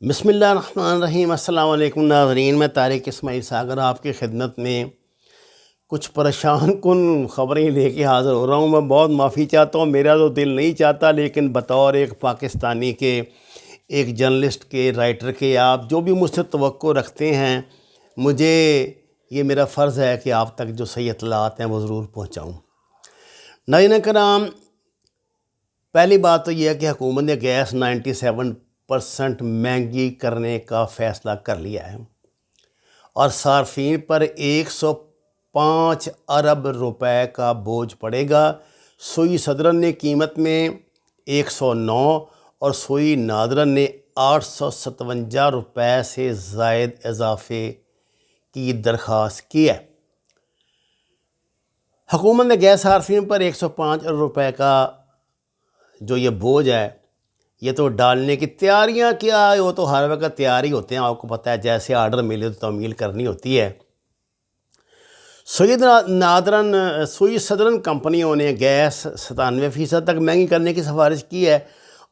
بسم اللہ الرحمن الرحیم۔ السلام علیکم ناظرین، میں طارق اسماعیل ساگر آپ کی خدمت میں کچھ پریشان کن خبریں لے کے حاضر ہو رہا ہوں۔ میں بہت معافی چاہتا ہوں، میرا تو دل نہیں چاہتا، لیکن بطور ایک پاکستانی کے، ایک جرنلسٹ کے، رائٹر کے، آپ جو بھی مجھ سے توقع رکھتے ہیں، مجھے یہ میرا فرض ہے کہ آپ تک جو صحیح اطلاعات ہیں وہ ضرور پہنچاؤں۔ ناظرین کرام، پہلی بات تو یہ ہے کہ حکومت نے گیس 97% مہنگی کرنے کا فیصلہ کر لیا ہے اور صارفین پر 105 ارب روپے کا بوجھ پڑے گا۔ سوئی صدرن نے قیمت میں 109 اور سوئی نادرن نے 857 روپے سے زائد اضافے کی درخواست کی ہے۔ حکومت نے گیس صارفین پر 105 ارب روپے کا جو یہ بوجھ ہے، یہ تو ڈالنے کی تیاریاں کیا ہے، وہ تو ہر وقت تیار ہی ہوتے ہیں، آپ کو پتہ ہے، جیسے آرڈر ملے تو تعمیل کرنی ہوتی ہے۔ سوئی صدرن کمپنیوں نے گیس 97% تک مہنگی کرنے کی سفارش کی ہے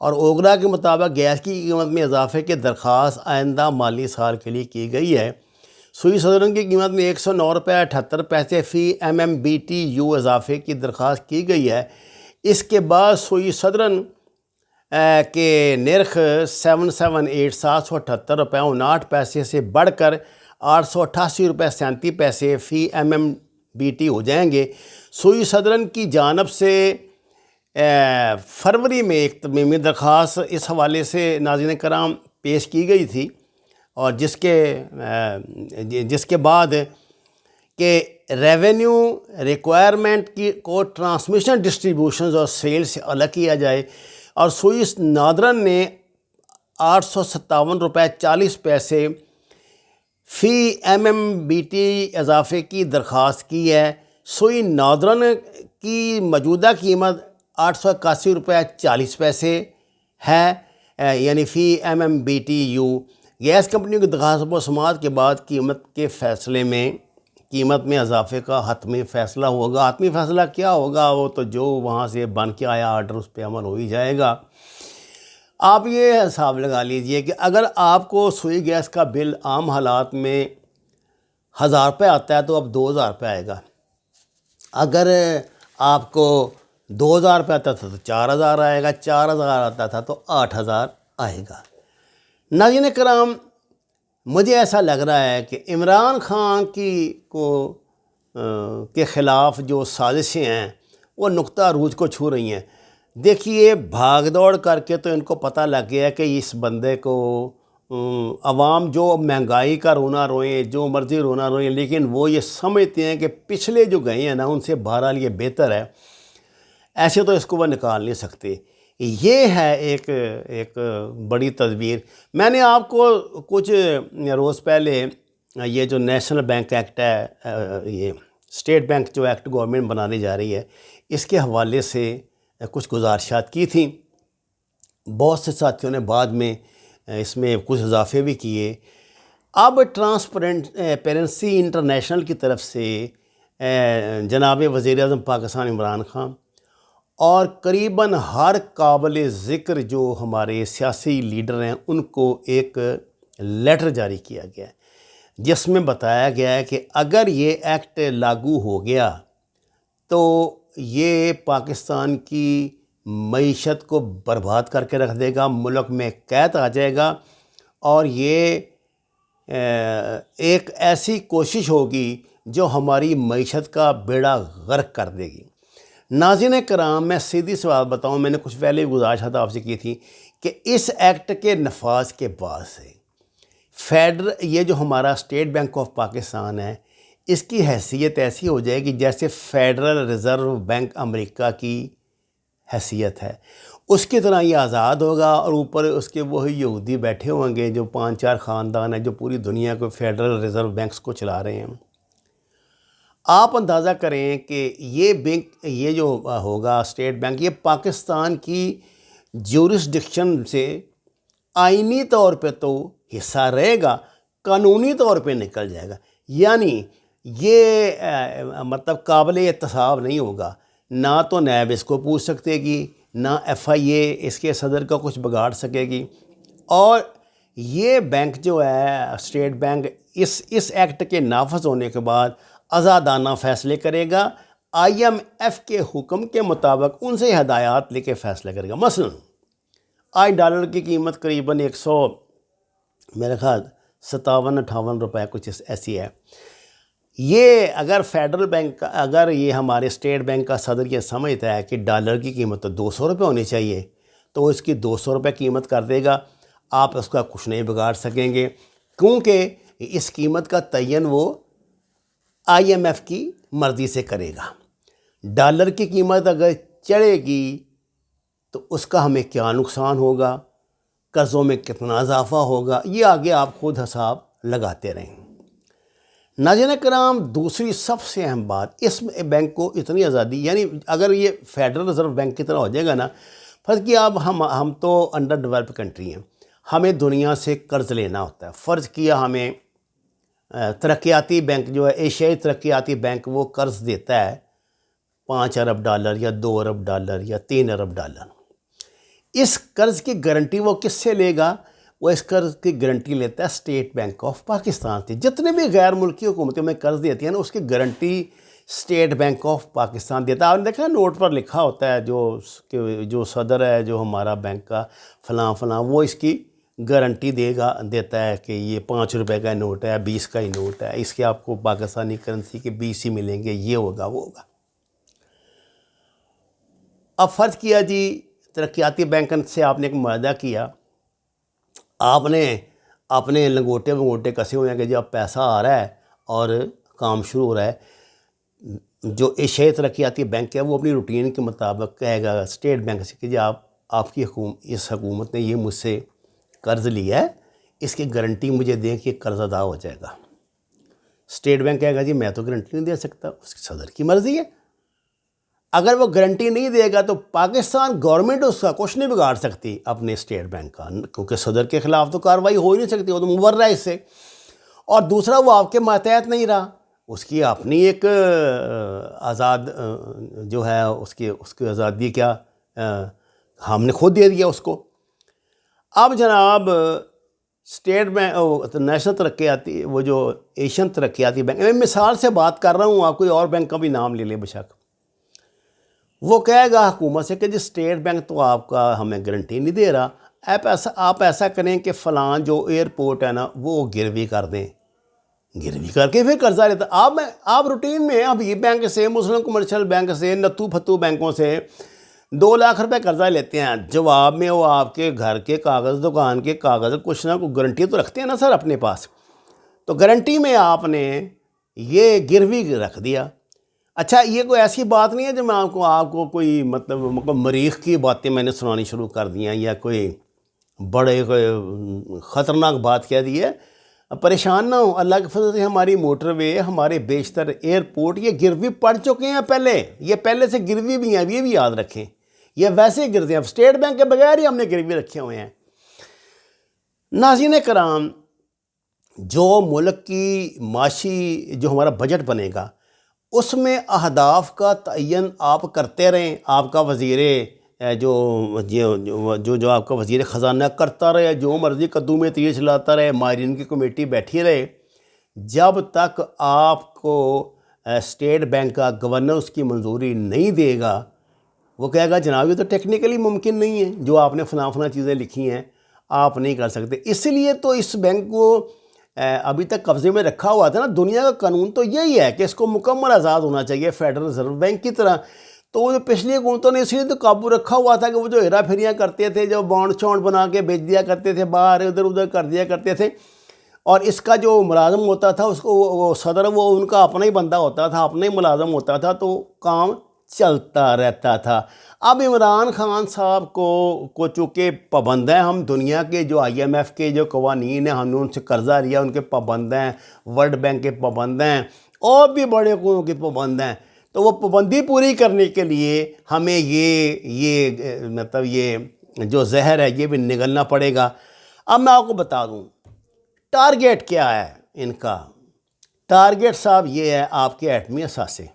اور اوگرا کے مطابق گیس کی قیمت میں اضافے کی درخواست آئندہ مالی سال کے لیے کی گئی ہے۔ سوئی صدرن کی قیمت میں 109 روپے 78 پیسے فی MMBTU اضافے کی درخواست کی گئی ہے۔ اس کے بعد سوئی صدرن کے نرخ 778 روپے 59 پیسے سے بڑھ کر 888 روپے 37 پیسے فی MMBT ہو جائیں گے۔ سوئی صدرن کی جانب سے فروری میں ایک ترمیمی درخواست اس حوالے سے ناظرین کرام پیش کی گئی تھی، اور جس کے بعد کہ ریونیو ریکوائرمنٹ کو ٹرانسمیشن، ڈسٹریبیوشنز اور سیل سے الگ کیا جائے، اور سوئی نادرن نے 857 روپے 40 پیسے فی MMBT اضافے کی درخواست کی ہے۔ سوئی نادرن کی موجودہ قیمت 881 روپے 40 پیسے ہے، یعنی فی MMBTU۔ گیس کمپنیوں کی درخواست و سماعت کے بعد قیمت میں اضافے کا حتمی فیصلہ ہوگا۔ حتمی فیصلہ کیا ہوگا؟ وہ تو جو وہاں سے بن کے آیا آرڈر، اس پہ عمل ہو ہی جائے گا۔ آپ یہ حساب لگا لیجئے کہ اگر آپ کو سوئی گیس کا بل عام حالات میں 1000 روپے آتا ہے تو اب 2000 روپے آئے گا۔ اگر آپ کو 2000 روپے آتا تھا تو 4000 آئے گا، 4000 آتا تھا تو 8000 آئے گا۔ ناظرین کرام، مجھے ایسا لگ رہا ہے کہ عمران خان کے خلاف جو سازشیں ہیں وہ نقطہ عروج کو چھو رہی ہیں۔ دیکھیے، بھاگ دوڑ کر کے تو ان کو پتہ لگ گیا کہ اس بندے کو عوام جو مہنگائی کا رونا روئیں، جو مرضی رونا روئیں، لیکن وہ یہ سمجھتے ہیں کہ پچھلے جو گئے ہیں نا، ان سے بہرحال یہ بہتر ہے، ایسے تو اس کو وہ نکال نہیں سکتے۔ یہ ہے ایک بڑی تدبیر۔ میں نے آپ کو کچھ روز پہلے یہ جو نیشنل بینک ایکٹ ہے، یہ اسٹیٹ بینک جو ایکٹ گورنمنٹ بنانے جا رہی ہے، اس کے حوالے سے کچھ گزارشات کی تھیں۔ بہت سے ساتھیوں نے بعد میں اس میں کچھ اضافے بھی کیے۔ اب ٹرانسپیرنسی انٹرنیشنل کی طرف سے جناب وزیر اعظم پاکستان عمران خان اور قریباً ہر قابل ذکر جو ہمارے سیاسی لیڈر ہیں، ان کو ایک لیٹر جاری کیا گیا ہے، جس میں بتایا گیا ہے کہ اگر یہ ایکٹ لاگو ہو گیا تو یہ پاکستان کی معیشت کو برباد کر کے رکھ دے گا، ملک میں قحط آ جائے گا، اور یہ ایک ایسی کوشش ہوگی جو ہماری معیشت کا بیڑا غرق کر دے گی۔ ناظرین کرام، میں سیدھی سی بات بتاؤں، میں نے کچھ پہلے گزارشات آپ سے کی تھی کہ اس ایکٹ کے نفاذ کے بعد سے یہ جو ہمارا اسٹیٹ بینک آف پاکستان ہے، اس کی حیثیت ایسی ہو جائے گی جیسے فیڈرل ریزرو بینک امریکہ کی حیثیت ہے، اس کی طرح یہ آزاد ہوگا، اور اوپر اس کے وہی یہودی بیٹھے ہوں گے جو 5-4 خاندان ہیں جو پوری دنیا کو فیڈرل ریزرو بینکس کو چلا رہے ہیں۔ آپ اندازہ کریں کہ یہ جو ہوگا اسٹیٹ بینک، یہ پاکستان کی جیورسڈکشن سے آئینی طور پہ تو حصہ رہے گا، قانونی طور پہ نکل جائے گا، یعنی یہ مطلب قابل احتساب نہیں ہوگا۔ نہ تو نیب اس کو پوچھ سکتے گی، نہ FIA اس کے صدر کا کچھ بگاڑ سکے گی، اور یہ بینک جو ہے اسٹیٹ بینک اس ایکٹ کے نافذ ہونے کے بعد آزادانہ فیصلے کرے گا، آئی ایم ایف کے حکم کے مطابق ان سے ہدایات لے کے فیصلہ کرے گا۔ مثلا آج ڈالر کی قیمت قریباً 100 میرے خیال 57-58 روپے کچھ ایسی ہے۔ یہ اگر فیڈرل بینک اگر یہ ہمارے اسٹیٹ بینک کا صدر یہ سمجھتا ہے کہ ڈالر کی قیمت تو 200 روپے ہونی چاہیے، تو اس کی 200 روپے قیمت کر دے گا، آپ اس کا کچھ نہیں بگاڑ سکیں گے، کیونکہ اس قیمت کا تعین وہ آئی ایم ایف کی مرضی سے کرے گا۔ ڈالر کی قیمت اگر چڑھے گی تو اس کا ہمیں کیا نقصان ہوگا، قرضوں میں کتنا اضافہ ہوگا، یہ آگے آپ خود حساب لگاتے رہیں۔ ناظرین کرام، دوسری سب سے اہم بات، اس بینک کو اتنی آزادی، یعنی اگر یہ فیڈرل ریزرو بینک کی طرح ہو جائے گا نا، فرض کیا اب ہم تو انڈر ڈیولپ کنٹری ہیں، ہمیں دنیا سے قرض لینا ہوتا ہے۔ فرض کیا ہمیں ترقیاتی بینک جو ہے ایشیائی ترقیاتی بینک وہ قرض دیتا ہے 5 ارب ڈالر یا 2 ارب ڈالر یا 3 ارب ڈالر۔ اس قرض کی گارنٹی وہ کس سے لے گا؟ وہ اس قرض کی گارنٹی لیتا ہے اسٹیٹ بینک آف پاکستان سے۔ جتنے بھی غیر ملکی حکومتیں میں قرض دیتی ہیں نا، اس کی guarantee state bank of Pakistan دیتا ہے۔ آپ نے دیکھا نوٹ پر لکھا ہوتا ہے جو صدر ہے جو ہمارا بینک کا فلاں فلاں، وہ اس کی گارنٹی دیتا ہے کہ یہ 5 روپے کا نوٹ ہے، 20 کا ہی نوٹ ہے، اس کے آپ کو پاکستانی کرنسی کے 20 ہی ملیں گے، یہ ہوگا وہ ہوگا۔ اب فرض کیا جی ترقیاتی بینک سے آپ نے ایک معاہدہ کیا، آپ نے اپنے لنگوٹے ونگوٹے کسے ہوئے ہیں کہ جب پیسہ آ رہا ہے اور کام شروع ہو رہا ہے، جو ایشیائی ترقیاتی بینک ہے وہ اپنی روٹین کے مطابق کہے گا اسٹیٹ بینک سے کہ جی آپ کی اس حکومت نے یہ مجھ سے قرض لیا ہے، اس کی گارنٹی مجھے دیں کہ قرض ادا ہو جائے گا۔ اسٹیٹ بینک کہے گا جی میں تو گارنٹی نہیں دے سکتا، اس کی صدر کی مرضی ہے۔ اگر وہ گارنٹی نہیں دے گا تو پاکستان گورنمنٹ اس کا کچھ نہیں بگاڑ سکتی اپنے اسٹیٹ بینک کا، کیونکہ صدر کے خلاف تو کارروائی ہو ہی نہیں سکتی، وہ تو مبرہ ہے اس سے۔ اور دوسرا وہ آپ کے ماتحت نہیں رہا، اس کی اپنی ایک آزاد جو ہے اس کی آزادی کیا ہم نے خود دے دیا اس کو۔ اب جناب اسٹیٹ بینک نیشنل ترقیاتی وہ جو ایشین ترقیاتی بینک، میں مثال سے بات کر رہا ہوں، آپ کوئی اور بینک کا بھی نام لے لیں بشک، وہ کہے گا حکومت سے کہ جی اسٹیٹ بینک تو آپ کا ہمیں گارنٹی نہیں دے رہا، آپ ایسا کریں کہ فلاں جو ایئرپورٹ ہے نا وہ گروی کر دیں، گروی کر کے پھر قرضہ لیتا۔ آپ روٹین میں اب یہ بینک سے، مسلم کمرشل بینک سے، نتو پھتو بینکوں سے 2 لاکھ روپے قرضہ لیتے ہیں، جواب میں وہ آپ کے گھر کے کاغذ، دکان کے کاغذ، کچھ نہ کوئی گارنٹی تو رکھتے ہیں نا سر اپنے پاس، تو گارنٹی میں آپ نے یہ گروی رکھ دیا۔ اچھا یہ کوئی ایسی بات نہیں ہے جو میں آپ کو کوئی مطلب مریخ کی باتیں میں نے سنانی شروع کر دیا یا کوئی بڑے خطرناک بات کہہ دی ہے، پریشان نہ ہو، اللہ کے فضل سے ہماری موٹر وے، ہمارے بیشتر ایئرپورٹ یہ گروی پڑ چکے ہیں پہلے، یہ پہلے سے گروی بھی ہیں، یہ بھی یاد رکھیں، یہ ویسے گرتے ہیں، اسٹیٹ بینک کے بغیر ہی ہم نے گروی رکھے ہوئے ہیں۔ ناظرین کرام، جو ملک کی معاشی جو ہمارا بجٹ بنے گا اس میں اہداف کا تعین آپ کرتے رہیں، آپ کا وزیر جو آپ کا وزیر خزانہ کرتا رہے، جو مرضی قدو میں تیر چلاتا رہے، ماہرین کی کمیٹی بیٹھی رہے، جب تک آپ کو اسٹیٹ بینک کا گورنر اس کی منظوری نہیں دے گا، وہ کہے گا جناب یہ تو ٹیکنیکلی ممکن نہیں ہے، جو آپ نے فلاں چیزیں لکھی ہیں آپ نہیں کر سکتے۔ اس لیے تو اس بینک کو ابھی تک قبضے میں رکھا ہوا تھا نا، دنیا کا قانون تو یہی ہے کہ اس کو مکمل آزاد ہونا چاہیے فیڈرل ریزرو بینک کی طرح، تو وہ جو پچھلی حکومتوں نے اس لیے تو قابو رکھا ہوا تھا کہ وہ جو ہیرا پھیریاں کرتے تھے، جو بانڈ چونڈ بنا کے بیچ دیا کرتے تھے، باہر ادھر کر دیا کرتے تھے، اور اس کا جو ملازم ہوتا تھا اس کو وہ صدر وہ ان کا اپنا ہی بندہ ہوتا تھا، اپنا ہی ملازم ہوتا تھا، تو کام چلتا رہتا تھا۔ اب عمران خان صاحب کو چونکہ پابند ہیں ہم، دنیا کے جو آئی ایم ایف کے جو قوانین ہیں ہم نے ان سے قرضہ لیا، ان کے پابند ہیں، ورلڈ بینک کے پابند ہیں، اور بھی بڑے حقوق کے پابند ہیں، تو وہ پابندی پوری کرنے کے لیے ہمیں یہ مطلب یہ جو زہر ہے یہ بھی نگلنا پڑے گا۔ اب میں آپ کو بتا دوں ٹارگیٹ کیا ہے ان کا۔ ٹارگیٹ صاحب یہ ہے آپ کے ایٹمی اثاثے،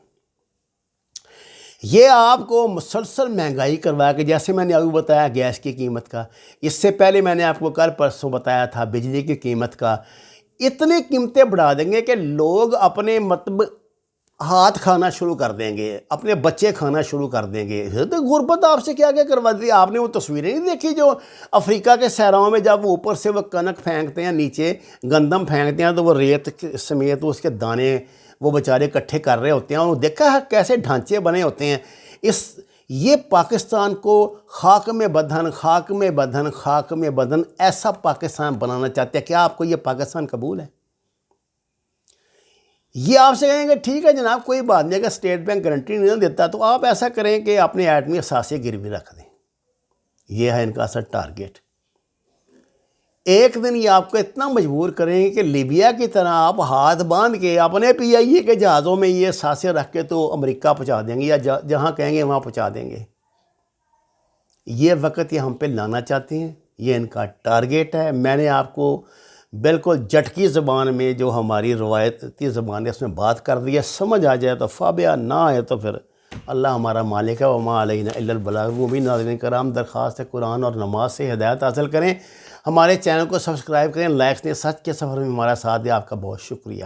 یہ آپ کو مسلسل مہنگائی کروا کے، جیسے میں نے ابھی بتایا گیس کی قیمت کا، اس سے پہلے میں نے آپ کو کل پرسوں بتایا تھا بجلی کی قیمت کا، اتنی قیمتیں بڑھا دیں گے کہ لوگ اپنے مطلب ہاتھ کھانا شروع کر دیں گے، اپنے بچے کھانا شروع کر دیں گے۔ تو غربت آپ سے کیا کیا کروا دی؟ آپ نے وہ تصویریں نہیں دیکھی جو افریقہ کے صحراؤں میں جب وہ اوپر سے وہ کنک پھینکتے ہیں، نیچے گندم پھینکتے ہیں، تو وہ ریت سمیت اس کے دانے وہ بیچارے اکٹھے کر رہے ہوتے ہیں، اور دیکھا ہے کیسے ڈھانچے بنے ہوتے ہیں۔ یہ پاکستان کو خاک میں بدھن، خاک میں بدھن، خاک میں بدھن ایسا پاکستان بنانا چاہتے ہیں۔ کیا آپ کو یہ پاکستان قبول ہے؟ یہ آپ سے کہیں گے ٹھیک ہے جناب کوئی بات نہیں، اگر اسٹیٹ بینک گارنٹی نہیں دیتا تو آپ ایسا کریں کہ اپنے ایٹمی اثاثے گروی رکھ دیں۔ یہ ہے ان کا اصل ٹارگیٹ۔ ایک دن یہ آپ کو اتنا مجبور کریں گے کہ لیبیا کی طرح آپ ہاتھ باندھ کے اپنے پی آئی اے کے جہازوں میں یہ اثاثے رکھ کے تو امریکہ پہنچا دیں گے، یا جہاں کہیں گے وہاں پہنچا دیں گے۔ یہ وقت یہ ہم پہ لانا چاہتے ہیں، یہ ان کا ٹارگیٹ ہے۔ میں نے آپ کو بالکل جٹکی زبان میں جو ہماری روایتی زبان ہے اس میں بات کر دی ہے، سمجھ آ جائے تو فابیا، نہ آئے تو پھر اللہ ہمارا مالک ہے، وما علینا الا البلاغ المبین۔ ناظرین کرام، درخواست ہے قرآن اور نماز سے ہدایت حاصل کریں، ہمارے چینل کو سبسکرائب کریں، لائکس دیں، سچ کے سفر میں ہمارا ساتھ دیں۔ آپ کا بہت شکریہ۔